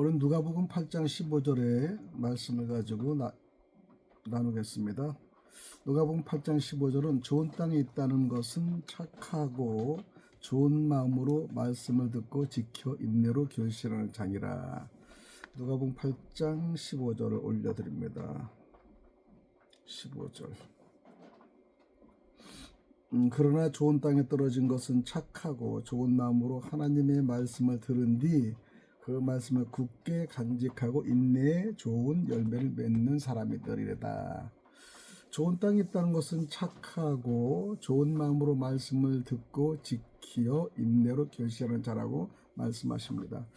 오늘 누가복음 8장 15절의 말씀을 가지고 나누겠습니다. 누가복음 8장 15절은 좋은 땅에 있다는 것은 착하고 좋은 마음으로 말씀을 듣고 지켜 인내로 결실하는 자니라. 누가복음 8장 15절을 올려드립니다. 15절. 그러나 좋은 땅에 떨어진 것은 착하고 좋은 마음으로 하나님의 말씀을 들은 뒤 그 말씀을 굳게 간직하고 인내에 좋은 열매를 맺는 사람이더리래다. 좋은 땅에 있다는 것은 착하고 좋은 마음으로 말씀을 듣고 지키어 인내로 결실하는 자라고 말씀하십니다.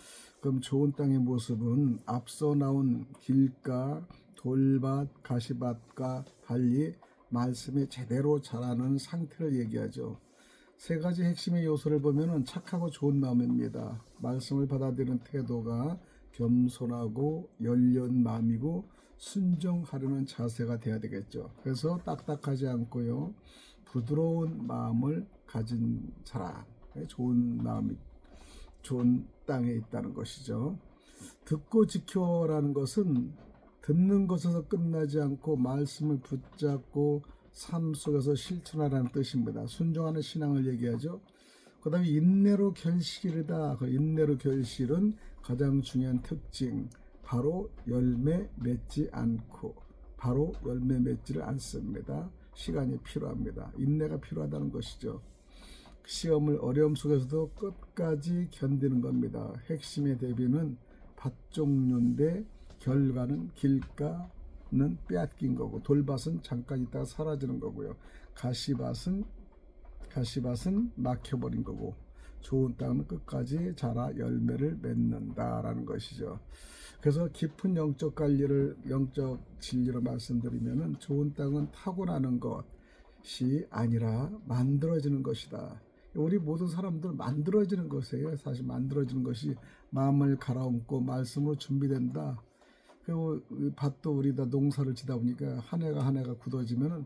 그럼 좋은 땅의 모습은 앞서 나온 길가, 돌밭, 가시밭과 달리 말씀에 제대로 자라는 상태를 얘기하죠. 세 가지 핵심의 요소를 보면 착하고 좋은 마음입니다. 말씀을 받아들이는 태도가 겸손하고 열린 마음이고 순종하려는 자세가 돼야 되겠죠. 그래서 딱딱하지 않고요, 부드러운 마음을 가진 사람, 좋은 마음이 좋은 땅에 있다는 것이죠. 듣고 지켜라는 것은 듣는 것에서 끝나지 않고 말씀을 붙잡고 삶 속에서 실천하라는 뜻입니다. 순종하는 신앙을 얘기하죠. 그 다음에 인내로 결실이다. 그 인내로 결실은 가장 중요한 특징, 바로 열매 맺지 않고, 바로 열매 맺지를 않습니다. 시간이 필요합니다. 인내가 필요하다는 것이죠. 시험을 어려움 속에서도 끝까지 견디는 겁니다. 핵심의 대비는 밭 종류인데 결과는 길가는 빼앗긴 거고, 돌밭은 잠깐 있다가 사라지는 거고요. 가시밭은 막혀버린 거고, 좋은 땅은 끝까지 자라 열매를 맺는다라는 것이죠. 그래서 깊은 영적 진리로 말씀드리면은 좋은 땅은 타고나는 것이 아니라 만들어지는 것이다. 우리 모든 사람들 만들어지는 것이에요. 사실 만들어지는 것이 마음을 갈아엎고 말씀으로 준비된다. 그리고 밭도 우리 다 농사를 지다 보니까 한 해가 굳어지면은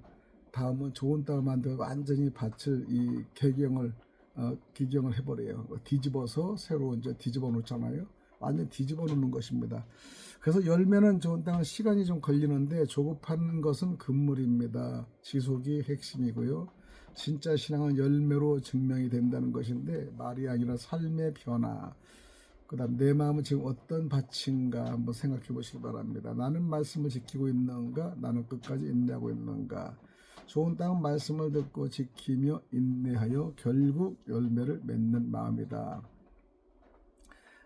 다음은 좋은 땅을 만들어 완전히 밭을 기경을 해버려요. 뒤집어서 새로 이제 뒤집어 놓잖아요. 완전 뒤집어 놓는 것입니다. 그래서 열매는 좋은 땅은 시간이 좀 걸리는데 조급한 것은 금물입니다. 지속이 핵심이고요. 진짜 신앙은 열매로 증명이 된다는 것인데, 말이 아니라 삶의 변화. 그 다음 내 마음은 지금 어떤 밭인가 한번 생각해 보시기 바랍니다. 나는 말씀을 지키고 있는가? 나는 끝까지 인내하고 있는가? 좋은 땅은 말씀을 듣고 지키며 인내하여 결국 열매를 맺는 마음이다.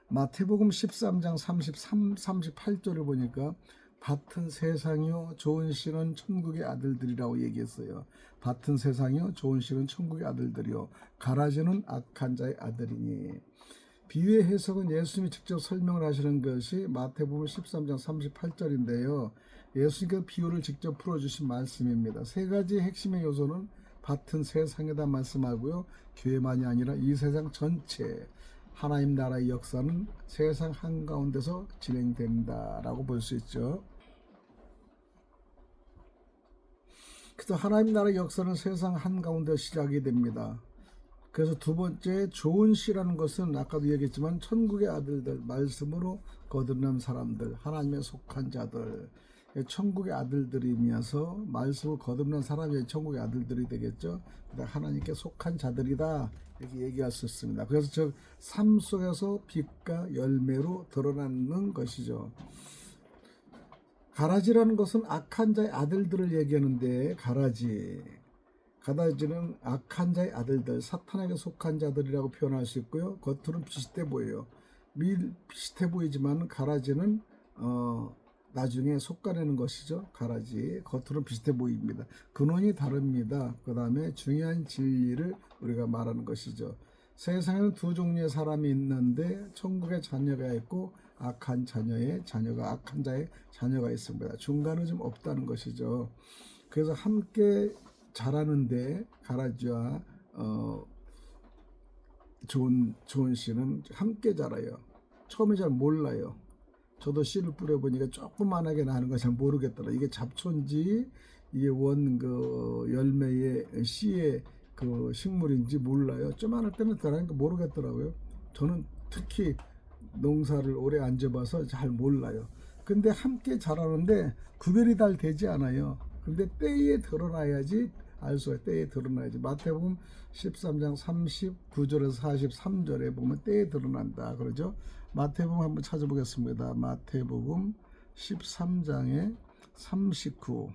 마태복음 13장 38절을 보니까 밭은 세상이요 좋은 씨는 천국의 아들들이라고 얘기했어요. 밭은 세상이요 좋은 씨는 천국의 아들들이요 가라지는 악한 자의 아들이니. 비유의 해석은 예수님이 직접 설명을 하시는 것이 마태복음 13장 38절인데요. 예수님께서 비유를 직접 풀어주신 말씀입니다. 세 가지 핵심의 요소는 밭은 세상에다 말씀하고요, 교회만이 아니라 이 세상 전체, 하나님 나라의 역사는 세상 한가운데서 진행된다라고 볼 수 있죠. 그래서 하나님 나라의 역사는 세상 한가운데 시작이 됩니다. 그래서 두 번째, 좋은 씨라는 것은 아까도 얘기했지만 천국의 아들들, 말씀으로 거듭난 사람들, 하나님의 속한 자들, 천국의 아들들이면서 말씀으로 거듭난 사람이 천국의 아들들이 되겠죠. 하나님께 속한 자들이다, 이렇게 얘기할 수 있습니다. 그래서 즉 삶 속에서 빛과 열매로 드러나는 것이죠. 가라지라는 것은 악한 자의 아들들을 얘기하는데, 가라지는 악한 자의 아들들, 사탄에게 속한 자들이라고 표현할 수 있고요. 겉으로는 비슷해 보여요. 비슷해 보이지만 가라지는 나중에 속가내는 것이죠. 가라지 겉으로는 비슷해 보입니다. 근원이 다릅니다. 그 다음에 중요한 진리를 우리가 말하는 것이죠. 세상에는 두 종류의 사람이 있는데 천국의 자녀가 있고 악한 자의 자녀가 있습니다. 중간은 좀 없다는 것이죠. 그래서 함께 자라는데 가라지와 좋은 씨는 함께 자라요. 처음에 잘 몰라요. 저도 씨를 뿌려보니까 조그만하게 나는 거 잘 모르겠더라. 이게 잡초인지 이게 열매의 씨의 식물인지 몰라요. 조그만할 때는 들어가니까 모르겠더라고요. 저는 특히 농사를 오래 안 지어봐서 잘 몰라요. 근데 함께 자라는데 구별이 잘 되지 않아요. 근데 때에 드러나야지 알 수가 있어요. 때에 드러나야지. 마태복음 13장 39절에서 43절에 보면 때에 드러난다 그러죠. 마태복음 한번 찾아보겠습니다. 마태복음 13장에 39.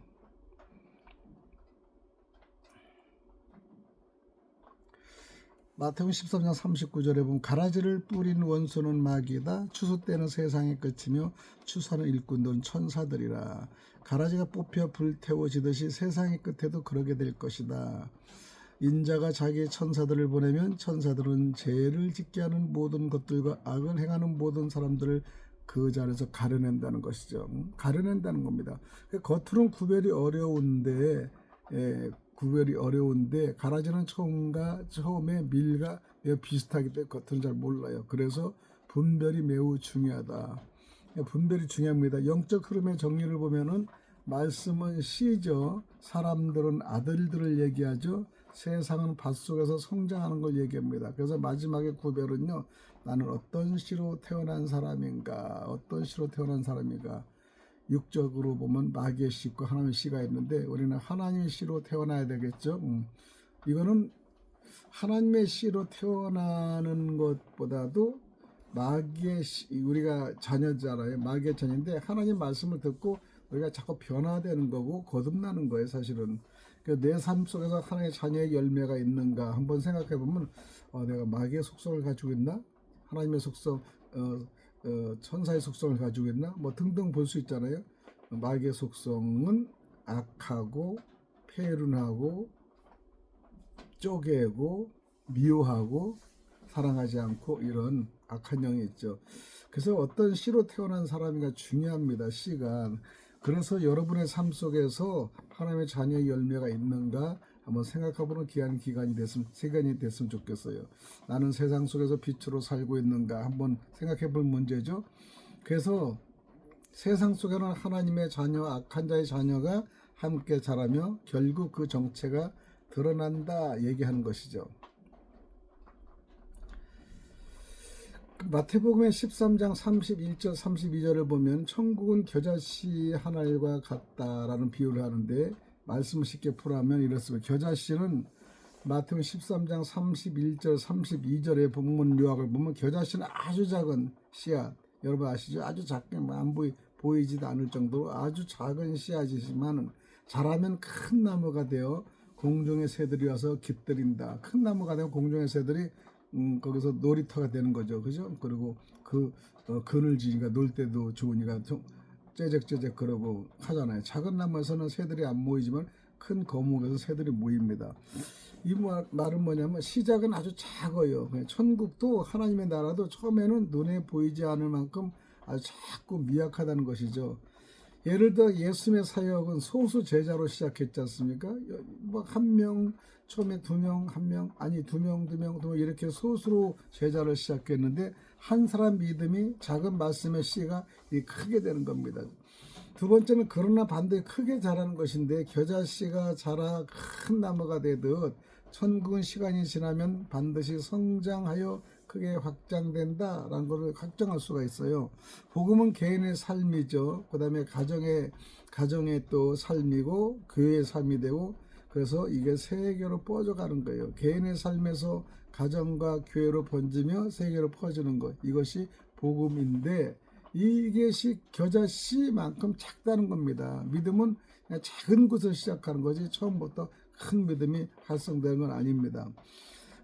마태복음 13장 39절에 보면 가라지를 뿌린 원수는 마귀다. 추수 때는 세상의 끝이며 추수하는 일꾼들은 천사들이라. 가라지가 뽑혀 불태워지듯이 세상의 끝에도 그러게 될 것이다. 인자가 자기 천사들을 보내면 천사들은 죄를 짓게 하는 모든 것들과 악을 행하는 모든 사람들을 그 자리에서 가려낸다는 것이죠. 가려낸다는 겁니다. 겉으로는 구별이 어려운데 가라지는 처음에 밀과 매우 비슷하기 때문에 겉은 잘 몰라요. 그래서 분별이 매우 중요하다. 분별이 중요합니다. 영적 흐름의 정리를 보면은 말씀은 씨죠. 사람들은 아들들을 얘기하죠. 세상은 밭속에서 성장하는 걸 얘기합니다. 그래서 마지막에 구별은요. 나는 어떤 씨로 태어난 사람인가, 어떤 씨로 태어난 사람인가. 육적으로 보면 마귀의 씨과 하나님의 씨가 있는데 우리는 하나님의 씨로 태어나야 되겠죠. 이거는 하나님의 씨로 태어나는 것보다도 마귀의 씨, 우리가 자녀잖아요. 마귀의 자녀인데 하나님 말씀을 듣고 우리가 자꾸 변화되는 거고 거듭나는 거예요. 사실은 내 삶 속에서 하나님의 자녀의 열매가 있는가 한번 생각해 보면 내가 마귀의 속성을 가지고 있나? 하나님의 속성, 천사의 속성을 가지고 있나? 뭐 등등 볼 수 있잖아요. 마귀의 속성은 악하고 폐륜하고 쪼개고 미워하고 사랑하지 않고 이런 악한 영이 있죠. 그래서 어떤 씨로 태어난 사람이가 중요합니다. 씨가. 그래서 여러분의 삶 속에서 하나님의 자녀의 열매가 있는가 한번 생각해보는 시간이 됐으면 좋겠어요. 나는 세상 속에서 빛으로 살고 있는가 한번 생각해볼 문제죠. 그래서 세상 속에는 하나님의 자녀, 악한 자의 자녀가 함께 자라며 결국 그 정체가 드러난다 얘기하는 것이죠. 마태복음의 13장 31절 32절을 보면 천국은 겨자씨 한 알과 같다라는 비유를 하는데 말씀을 쉽게 풀어하면 이렇습니다. 겨자씨는 마태복음 13장 31절 32절의 본문 요약을 보면 겨자씨는 아주 작은 씨앗, 여러분 아시죠? 아주 작게 안 보이지도 않을 정도로 아주 작은 씨앗이지만 자라면 큰 나무가 되어 공중의 새들이 와서 깃들인다. 큰 나무가 되면 공중의 새들이 거기서 놀이터가 되는 거죠. 그죠? 그리고 그늘지니까 놀 때도 좋으니까 좀 째적째적 그러고 하잖아요. 작은 나무에서는 새들이 안 모이지만 큰 거목에서 새들이 모입니다. 이 말은 뭐냐면 시작은 아주 작아요. 천국도 하나님의 나라도 처음에는 눈에 보이지 않을 만큼 아주 작고 미약하다는 것이죠. 예를 들어 예수님의 사역은 소수 제자로 시작했지 않습니까? 뭐 한 명, 처음에 두 명, 한 명, 아니 두 명, 이렇게 소수로 제자를 시작했는데 한 사람 믿음이 작은 말씀의 씨가 크게 되는 겁니다. 두 번째는 그러나 반드시 크게 자라는 것인데 겨자씨가 자라 큰 나무가 되듯 천국은 시간이 지나면 반드시 성장하여 크게 확장된다라는 것을 확정할 수가 있어요. 복음은 개인의 삶이죠. 그 다음에 가정의 또 삶이고 교회의 삶이 되고 그래서 이게 세계로 뻗어가는 거예요. 개인의 삶에서 가정과 교회로 번지며 세계로 퍼지는 것. 이것이 복음인데 이것이 겨자씨만큼 작다는 겁니다. 믿음은 그냥 작은 것을 시작하는 거지 처음부터 큰 믿음이 활성되는 건 아닙니다.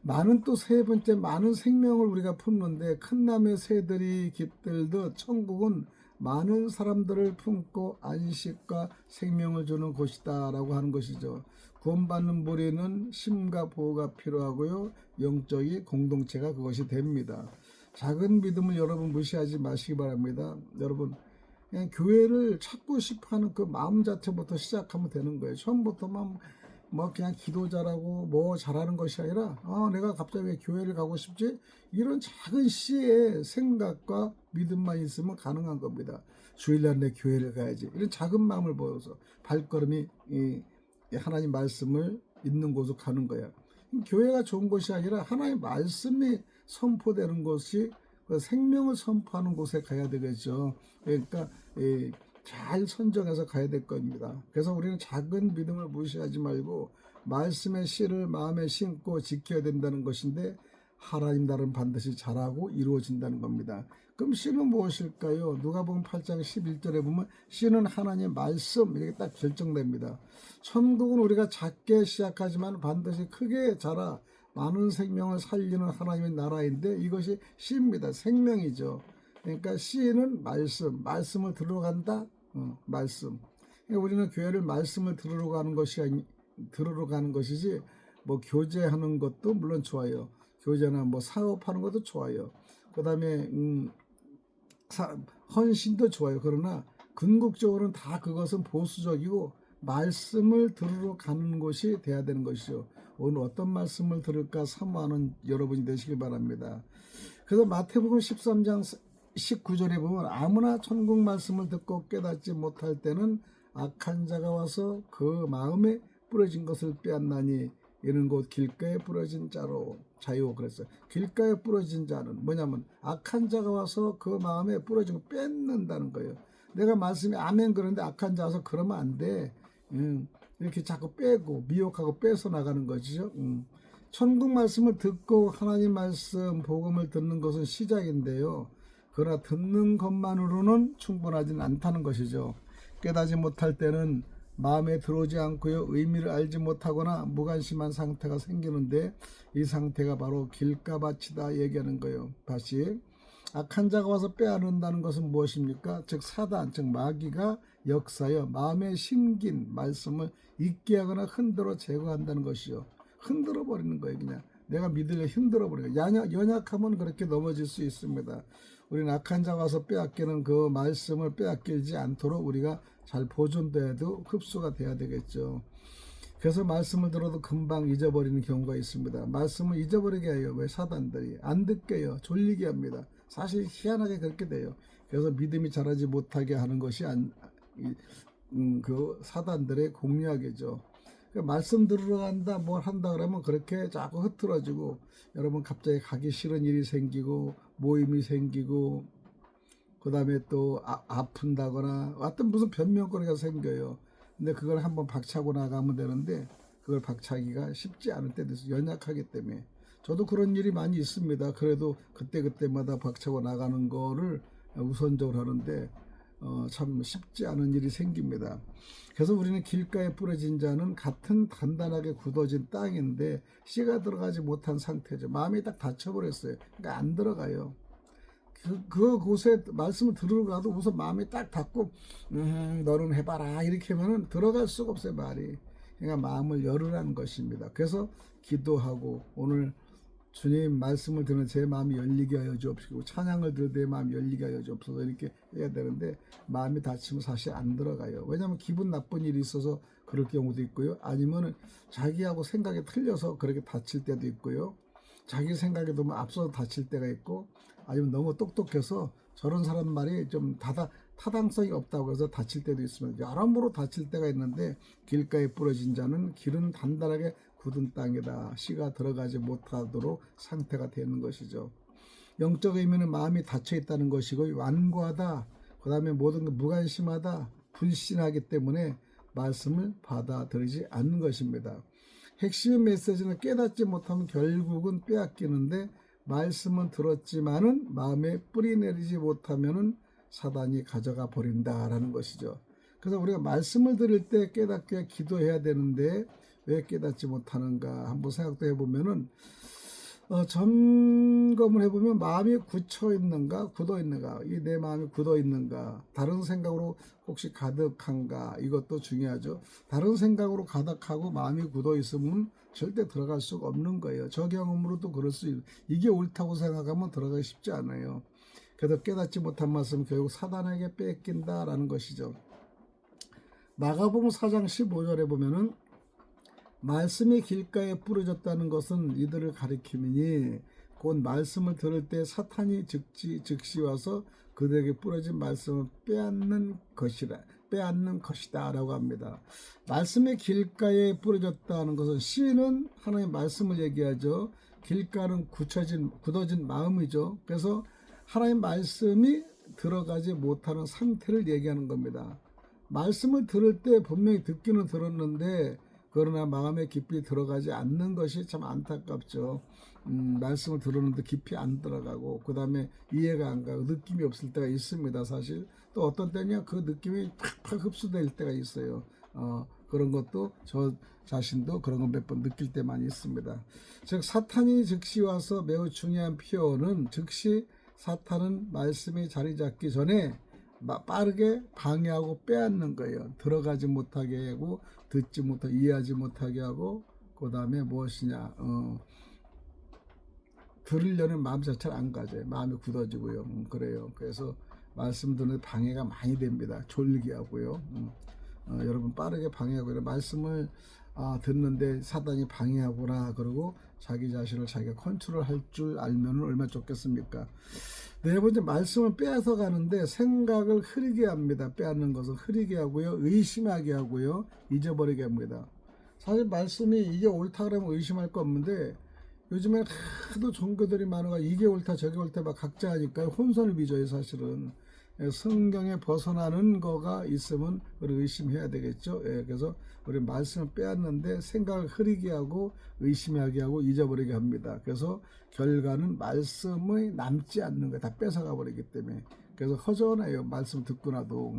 많은 또 세 번째 많은 생명을 우리가 품는데 큰 나무의 새들이 깃들듯 천국은 많은 사람들을 품고 안식과 생명을 주는 곳이다 라고 하는 것이죠. 구원받는 무리는 심과 보호가 필요하고요. 영적인 공동체가 그것이 됩니다. 작은 믿음을 여러분 무시하지 마시기 바랍니다. 여러분 그냥 교회를 찾고 싶어하는 그 마음 자체부터 시작하면 되는 거예요. 처음부터만 뭐 그냥 기도 잘하고 뭐 잘하는 것이 아니라 내가 갑자기 왜 교회를 가고 싶지? 이런 작은 씨의 생각과 믿음만 있으면 가능한 겁니다. 주일날 내 교회를 가야지. 이런 작은 마음을 보여서 발걸음이 하나님 말씀을 있는 곳으로 가는 거야. 교회가 좋은 것이 아니라 하나님 말씀이 선포되는 것이 그 생명을 선포하는 곳에 가야 되겠죠. 그러니까 잘 선정해서 가야 될 겁니다. 그래서 우리는 작은 믿음을 무시하지 말고 말씀의 씨를 마음에 심고 지켜야 된다는 것인데, 하나님 나라는 반드시 잘하고 이루어진다는 겁니다. 그럼 씨는 무엇일까요? 누가복음 8장 11절에 보면 씨는 하나님의 말씀, 이렇게 딱 결정됩니다. 천국은 우리가 작게 시작하지만 반드시 크게 자라 많은 생명을 살리는 하나님의 나라인데, 이것이 씨입니다. 생명이죠. 그러니까 씨는 말씀을 들으러 간다. 말씀. 그러니까 우리는 교회를 말씀을 들으러 가는 것이지, 뭐 교제하는 것도 물론 좋아요. 교제나 뭐 사업하는 것도 좋아요. 그다음에 헌신도 좋아요. 그러나 궁극적으로는 다 그것은 보수적이고 말씀을 들으러 가는 곳이 돼야 되는 것이죠. 오늘 어떤 말씀을 들을까 사모하는 여러분이 되시길 바랍니다. 그래서 마태복음 13장 19절에 보면 아무나 천국 말씀을 듣고 깨닫지 못할 때는 악한 자가 와서 그 마음에 뿌려진 것을 빼앗나니 이는 곧 길가에 뿌려진 자요 그랬어요. 길가에 뿌려진 자는 뭐냐면 악한 자가 와서 그 마음에 뿌려진 거 뺏는다는 거예요. 내가 말씀에 아멘 그런데 악한 자 와서 그러면 안 돼. 이렇게 자꾸 빼고 미혹하고 빼서 나가는 것이죠. 천국 말씀을 듣고 하나님 말씀 복음을 듣는 것은 시작인데요. 그러나 듣는 것만으로는 충분하지는 않다는 것이죠. 깨닫지 못할 때는 마음에 들어오지 않고요, 의미를 알지 못하거나 무관심한 상태가 생기는데, 이 상태가 바로 길가밭이다 얘기하는 거예요. 다시 악한 자가 와서 빼앗는다는 것은 무엇입니까? 즉 사단, 즉 마귀가 역사여 마음에 심긴 말씀을 잊게 하거나 흔들어 제거한다는 것이요. 흔들어 버리는 거예요. 그냥 내가 믿으려 흔들어 버리는 거예요. 연약하면 그렇게 넘어질 수 있습니다. 우리는 악한 자가 와서 빼앗기는 그 말씀을 빼앗기지 않도록 우리가 잘 보존돼도 흡수가 돼야 되겠죠. 그래서 말씀을 들어도 금방 잊어버리는 경우가 있습니다. 말씀을 잊어버리게 해요. 왜? 사단들이 안 듣게 해요. 졸리게 합니다. 사실 희한하게 그렇게 돼요. 그래서 믿음이 자라지 못하게 하는 것이 그 사단들의 공략이죠. 그러니까 말씀 들으러 간다 뭘 한다 그러면 그렇게 자꾸 흐트러지고, 여러분 갑자기 가기 싫은 일이 생기고 모임이 생기고, 그 다음에 또 아픈다거나 어떤 무슨 변명거리가 생겨요. 근데 그걸 한번 박차고 나가면 되는데 그걸 박차기가 쉽지 않을 때도 있어요. 연약하기 때문에. 저도 그런 일이 많이 있습니다. 그래도 그때마다 박차고 나가는 거를 우선적으로 하는데 참 쉽지 않은 일이 생깁니다. 그래서 우리는 길가에 뿌려진 자는 같은 단단하게 굳어진 땅인데 씨가 들어가지 못한 상태죠. 마음이 딱 닫혀버렸어요. 그러니까 안 들어가요. 그곳에 말씀을 들으러 가도 우선 마음이 딱 닫고 너는 해봐라 이렇게 하면 들어갈 수가 없어요. 말이. 그러니까 마음을 열으라는 것입니다. 그래서 기도하고 오늘 주님 말씀을 듣는 제 마음이 열리게 하여 주옵시고 찬양을 들을 내 마음이 열리게 하여 주옵소서 이렇게 해야 되는데, 마음이 닫히면 사실 안 들어가요. 왜냐하면 기분 나쁜 일이 있어서 그럴 경우도 있고요, 아니면 자기하고 생각이 틀려서 그렇게 다칠 때도 있고요, 자기 생각에 너무 앞서서 다칠 때가 있고, 아니면 너무 똑똑해서 저런 사람 말이 좀 타당성이 없다고 해서 다칠 때도 있습니다. 여러모로 다칠 때가 있는데, 길가에 뿌려진 자는 길은 단단하게 굳은 땅이다. 씨가 들어가지 못하도록 상태가 되는 것이죠. 영적 의미는 마음이 닫혀 있다는 것이고 완고하다, 그 다음에 모든 것 무관심하다, 불신하기 때문에 말씀을 받아들이지 않는 것입니다. 핵심의 메시지는 깨닫지 못하면 결국은 빼앗기는데, 말씀은 들었지만은 마음에 뿌리 내리지 못하면은 사단이 가져가 버린다라는 것이죠. 그래서 우리가 말씀을 들을 때 깨닫게 기도해야 되는데 왜 깨닫지 못하는가 한번 생각도 해보면은 점검을 해보면 마음이 굳혀 있는가 굳어 있는가, 이 내 마음이 굳어 있는가, 다른 생각으로 혹시 가득한가, 이것도 중요하죠. 다른 생각으로 가득하고 마음이 굳어 있으면 절대 들어갈 수가 없는 거예요. 저 경험으로도 그럴 수 있어요. 이게 옳다고 생각하면 들어가기 쉽지 않아요. 그래서 깨닫지 못한 말씀 결국 사단에게 뺏긴다라는 것이죠. 마가복음 4장 15절에 보면은 말씀이 길가에 뿌려졌다는 것은 이들을 가리킴이니 곧 말씀을 들을 때 사탄이 즉시 와서 그들에게 뿌려진 말씀을 빼앗는 것이다 라고 합니다. 말씀이 길가에 뿌려졌다는 것은 씨는 하나님의 말씀을 얘기하죠. 길가는 굳어진 마음이죠. 그래서 하나님 말씀이 들어가지 못하는 상태를 얘기하는 겁니다. 말씀을 들을 때 분명히 듣기는 들었는데 그러나 마음에 깊이 들어가지 않는 것이 참 안타깝죠. 말씀을 들었는데 깊이 안 들어가고 그 다음에 이해가 안 가고 느낌이 없을 때가 있습니다. 사실 또 어떤 때냐 그 느낌이 팍팍 흡수될 때가 있어요. 그런 것도 저 자신도 그런 거 몇 번 느낄 때 많이 있습니다. 즉 사탄이 즉시 와서 매우 중요한 표현은 즉시 사탄은 말씀이 자리 잡기 전에 빠르게 방해하고 빼앗는 거예요. 들어가지 못하게 하고 듣지 못하게 이해하지 못하게 하고 그 다음에 무엇이냐 들으려는 마음 자체를 안 가져요. 마음이 굳어지고요. 그래요. 그래서 말씀 듣는 방해가 많이 됩니다. 졸리게 하고요. 여러분 빠르게 방해하고 말씀을 듣는데 사단이 방해하구나 그러고 자기 자신을 자기가 컨트롤할 줄 알면 얼마나 좋겠습니까? 네 번째 말씀을 빼앗아 가는데 생각을 흐리게 합니다. 빼앗는 것은 흐리게 하고요. 의심하게 하고요. 잊어버리게 합니다. 사실 말씀이 이게 옳다 그러면 의심할 거 없는데 요즘에 하도 종교들이 많아가 이게 옳다 저게 옳다 막 각자 하니까 혼선을 빚어요. 사실은 성경에 벗어나는 거가 있으면 우리 의심해야 되겠죠. 그래서 우리 말씀을 빼앗는데 생각을 흐리게 하고 의심하게 하고 잊어버리게 합니다. 그래서 결과는 말씀이 남지 않는 거예요. 다 뺏어가 버리기 때문에. 그래서 허전해요. 말씀 듣고 나도.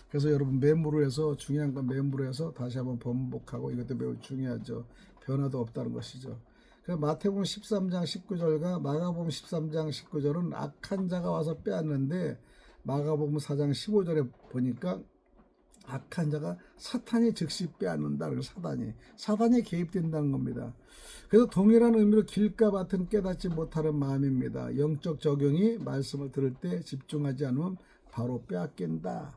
그래서 여러분 메모를 해서 중요한 건 메모를 해서 다시 한번 번복하고 이것도 매우 중요하죠. 변화도 없다는 것이죠. 마태복음 13장 19절과 마가복음 13장 19절은 악한 자가 와서 빼앗는데 마가복음 4장 15절에 보니까 악한 자가 사탄이 즉시 빼앗는다. 사단이 개입된다는 겁니다. 그래서 동일한 의미로 길가밭은 깨닫지 못하는 마음입니다. 영적 적용이 말씀을 들을 때 집중하지 않으면 바로 빼앗긴다.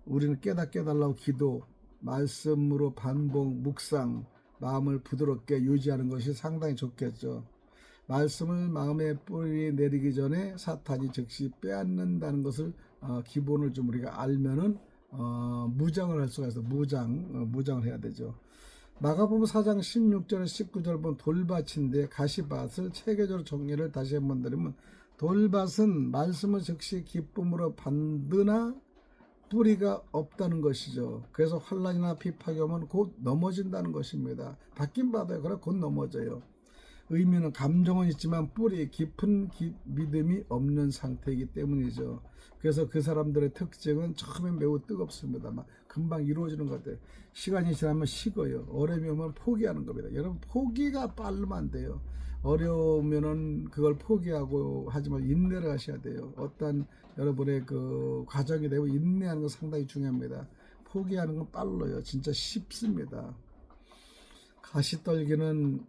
우리는 깨닫게 해달라고 기도, 말씀으로 반복, 묵상, 마음을 부드럽게 유지하는 것이 상당히 좋겠죠. 말씀을 마음에 뿌리 내리기 전에 사탄이 즉시 빼앗는다는 것을 기본을 좀 우리가 알면은 무장을 할 수가 있어. 무장을 해야 되죠. 마가복음 4장 16절에 19절 보면 돌밭인데 가시밭을 체계적으로 정리를 다시 한번 드리면 돌밭은 말씀을 즉시 기쁨으로 받으나 뿌리가 없다는 것이죠. 그래서 환난이나 비파기 오면 곧 넘어진다는 것입니다. 받긴 받아요. 그러나 곧 넘어져요. 의미는 감정은 있지만 뿌리 깊은 믿음이 없는 상태이기 때문이죠. 그래서 그 사람들의 특징은 처음엔 매우 뜨겁습니다. 막 금방 이루어지는 것 같아요. 시간이 지나면 식어요. 어려움이 오면 포기하는 겁니다. 여러분 포기가 빠르면 안 돼요. 어려우면은 그걸 포기하고 하지만 인내를 하셔야 돼요. 어떤 여러분의 그 과정이 되고 인내하는 건 상당히 중요합니다. 포기하는 건 빨라요. 진짜 쉽습니다. 가시떨기는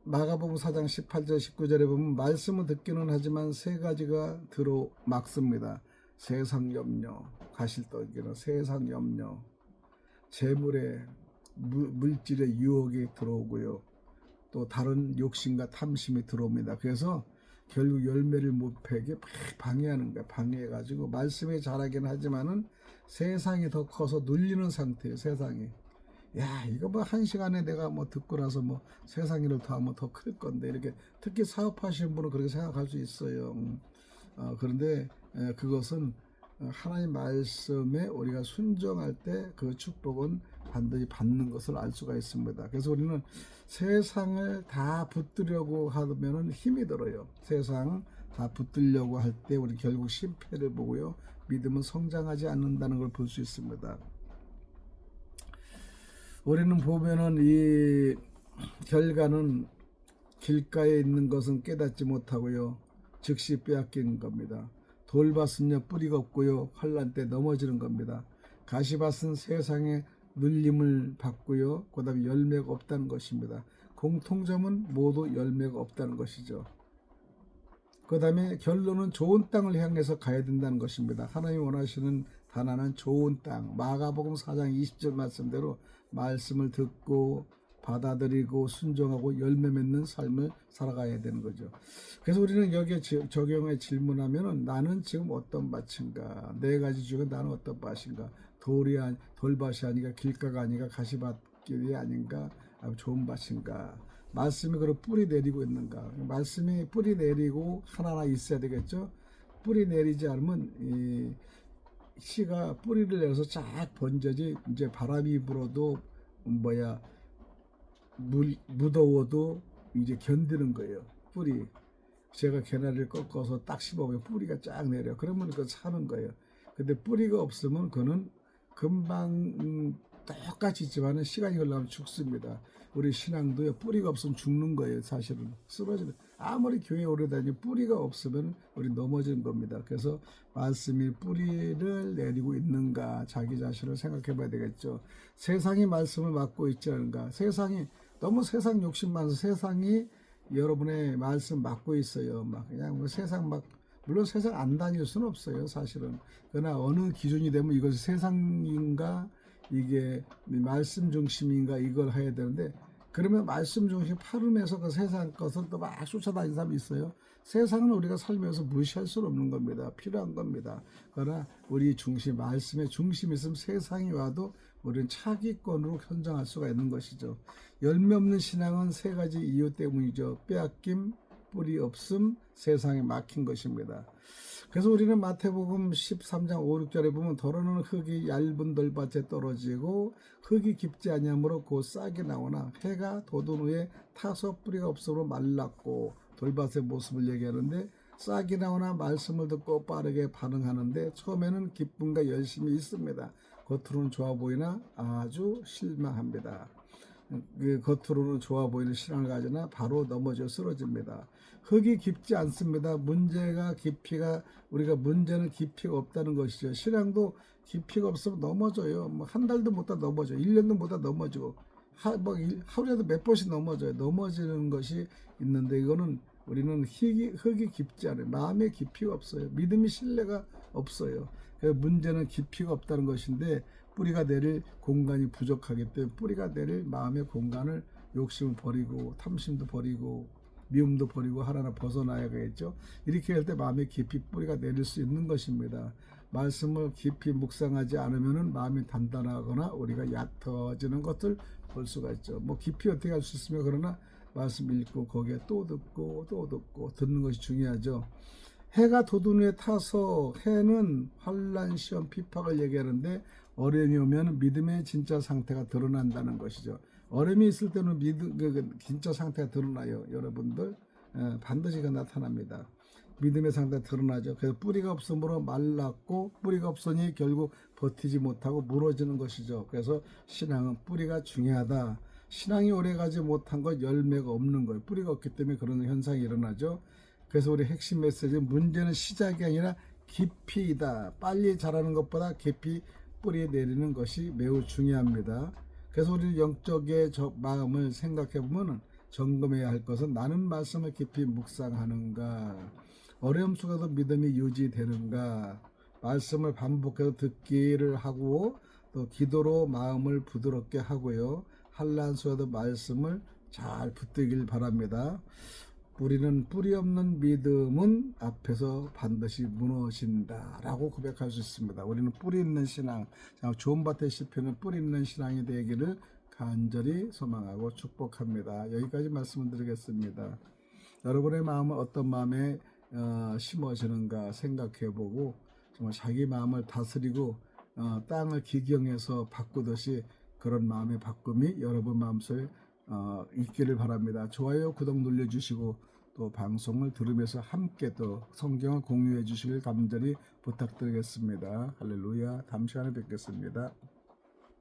마가복음 4장 18절 19절에 보면 말씀을 듣기는 하지만 세 가지가 들어막습니다. 세상 염려, 가시떨기는 세상 염려, 재물의 물질의 유혹이 들어오고요. 또 다른 욕심과 탐심이 들어옵니다. 그래서 결국 열매를 못 펴게 방해하는 거야. 방해해가지고 말씀이 자라긴 하지만은 세상이 더 커서 눌리는 상태예요. 세상이. 야 이거 뭐 한 시간에 내가 뭐 듣고 나서 뭐 세상 일을 더하면 더 클 건데 이렇게 특히 사업하시는 분은 그렇게 생각할 수 있어요. 그런데 그것은 하나님 말씀에 우리가 순종할 때 그 축복은 반드시 받는 것을 알 수가 있습니다. 그래서 우리는 세상을 다 붙들려고 하면은 힘이 들어요. 세상 다 붙들려고 할 때 우리 결국 실패를 보고요. 믿음은 성장하지 않는다는 걸 볼 수 있습니다. 우리는 보면은 이 결과는 길가에 있는 것은 깨닫지 못하고요. 즉시 빼앗기는 겁니다. 돌밭은요 뿌리가 없고요. 환난 때 넘어지는 겁니다. 가시밭은 세상에 눌림을 받고요. 그 다음에 열매가 없다는 것입니다. 공통점은 모두 열매가 없다는 것이죠. 그 다음에 결론은 좋은 땅을 향해서 가야 된다는 것입니다. 하나님이 원하시는 가나안은 좋은 땅. 마가복음 4장 20절 말씀대로 말씀을 듣고 받아들이고 순종하고 열매 맺는 삶을 살아가야 되는 거죠. 그래서 우리는 여기에 적용해 질문하면은 나는 지금 어떤 밭인가? 네 가지 중에 나는 어떤 밭인가? 돌밭이 아닌가? 길가가 아닌가? 가시밭길이 아닌가? 좋은 밭인가? 말씀이 그런 뿌리 내리고 있는가? 말씀이 뿌리 내리고 하나하나 있어야 되겠죠? 뿌리 내리지 않으면 이 씨가 뿌리를 내서 쫙 번져지 이제 바람이 불어도 무더워도 이제 견디는 거예요. 뿌리. 제가 개나리를 꺾어서 딱 씹어보면 뿌리가 쫙 내려. 그러면 그거 사는 거예요. 근데 뿌리가 없으면 그는 금방 똑같이 있지만은 시간이 흘러가면 죽습니다. 우리 신앙도요, 뿌리가 없으면 죽는 거예요. 사실은 쓰러지는. 아무리 교회 오래 다니고 뿌리가 없으면 우리 넘어지는 겁니다. 그래서 말씀이 뿌리를 내리고 있는가, 자기 자신을 생각해 봐야 되겠죠. 세상이 말씀을 맡고 있지 않은가. 세상이 너무 세상 욕심 많아서 세상이 여러분의 말씀 맡고 있어요. 막 그냥 뭐 세상 막, 물론 세상 안 다닐 수는 없어요, 사실은. 그러나 어느 기준이 되면 이것이 세상인가, 이게 말씀 중심인가, 이걸 해야 되는데, 그러면 말씀 중심 팔음에서 그 세상 것을 또 막 쫓아다니는 사람이 있어요. 세상은 우리가 살면서 무시할 수는 없는 겁니다. 필요한 겁니다. 그러나 우리 중심, 말씀의 중심이 있으면 세상이 와도 우리는 차기권으로 현장할 수가 있는 것이죠. 열매 없는 신앙은 세 가지 이유 때문이죠. 빼앗김, 뿌리 없음, 세상에 막힌 것입니다. 그래서 우리는 마태복음 13장 5, 6절에 보면 더러는 흙이 얇은 돌밭에 떨어지고 흙이 깊지 아니하므로 곧 싹이 나오나 해가 돋은 후에 타서 뿌리가 없으므로 말랐고, 돌밭의 모습을 얘기하는데, 싹이 나오나 말씀을 듣고 빠르게 반응하는데 처음에는 기쁨과 열심이 있습니다. 겉으로는 좋아 보이나 아주 실망합니다. 그 겉으로는 좋아 보이는 신앙을 가지나 바로 넘어져 쓰러집니다. 흙이 깊지 않습니다. 문제가 깊이가, 우리가 문제는 깊이가 없다는 것이죠. 신앙도 깊이가 없으면 넘어져요. 뭐 한 달도 못다 넘어져, 1년도 못다 넘어지고, 하루에도 몇 번씩 넘어져요. 넘어지는 것이 있는데, 이거는 우리는 흙이 깊지 않아요. 마음에 깊이가 없어요. 믿음이 신뢰가 없어요. 문제는 깊이가 없다는 것인데, 뿌리가 내릴 공간이 부족하기 때문에 뿌리가 내릴 마음의 공간을, 욕심을 버리고 탐심도 버리고 미움도 버리고 하나하나 벗어나야겠죠. 이렇게 할 때 마음에 깊이 뿌리가 내릴 수 있는 것입니다. 말씀을 깊이 묵상하지 않으면 마음이 단단하거나 우리가 얕아지는 것을 볼 수가 있죠. 뭐 깊이 어떻게 할 수 있으며, 그러나 말씀 읽고 거기에 또 듣고 또 듣고 듣는 것이 중요하죠. 해가 돋은 후에 타서, 해는 환난, 시험, 핍박을 얘기하는데, 어려움이 오면 믿음의 진짜 상태가 드러난다는 것이죠. 어려움이 있을 때는 진짜 상태가 드러나요. 여러분들 반드시 그 나타납니다. 믿음의 상태가 드러나죠. 그래서 뿌리가 없으므로 말랐고, 뿌리가 없으니 결국 버티지 못하고 무너지는 것이죠. 그래서 신앙은 뿌리가 중요하다. 신앙이 오래가지 못한 것, 열매가 없는 거예요. 뿌리가 없기 때문에 그런 현상이 일어나죠. 그래서 우리 핵심 메시지는, 문제는 시작이 아니라 깊이이다. 빨리 자라는 것보다 깊이 뿌리 내리는 것이 매우 중요합니다. 그래서 우리 영적의 마음을 생각해 보면 점검해야 할 것은, 나는 말씀을 깊이 묵상하는가, 어려움 속에도 믿음이 유지되는가, 말씀을 반복해서 듣기를 하고 또 기도로 마음을 부드럽게 하고요, 환난 속에도 말씀을 잘 붙들길 바랍니다. 우리는 뿌리 없는 믿음은 앞에서 반드시 무너진다 라고 고백할 수 있습니다. 우리는 뿌리 있는 신앙, 좋은 밭의 시편은 뿌리 있는 신앙이 되기를 간절히 소망하고 축복합니다. 여기까지 말씀을 드리겠습니다. 여러분의 마음은 어떤 마음에 심어지는가 생각해보고, 정말 자기 마음을 다스리고 땅을 기경해서 바꾸듯이 그런 마음의 바꿈이 여러분 마음속에 있기를 바랍니다. 좋아요, 구독 눌러주시고 또 방송을 들으면서 함께 또 성경을 공유해 주시길 간절히 부탁드리겠습니다. 할렐루야. 다음 시간에 뵙겠습니다.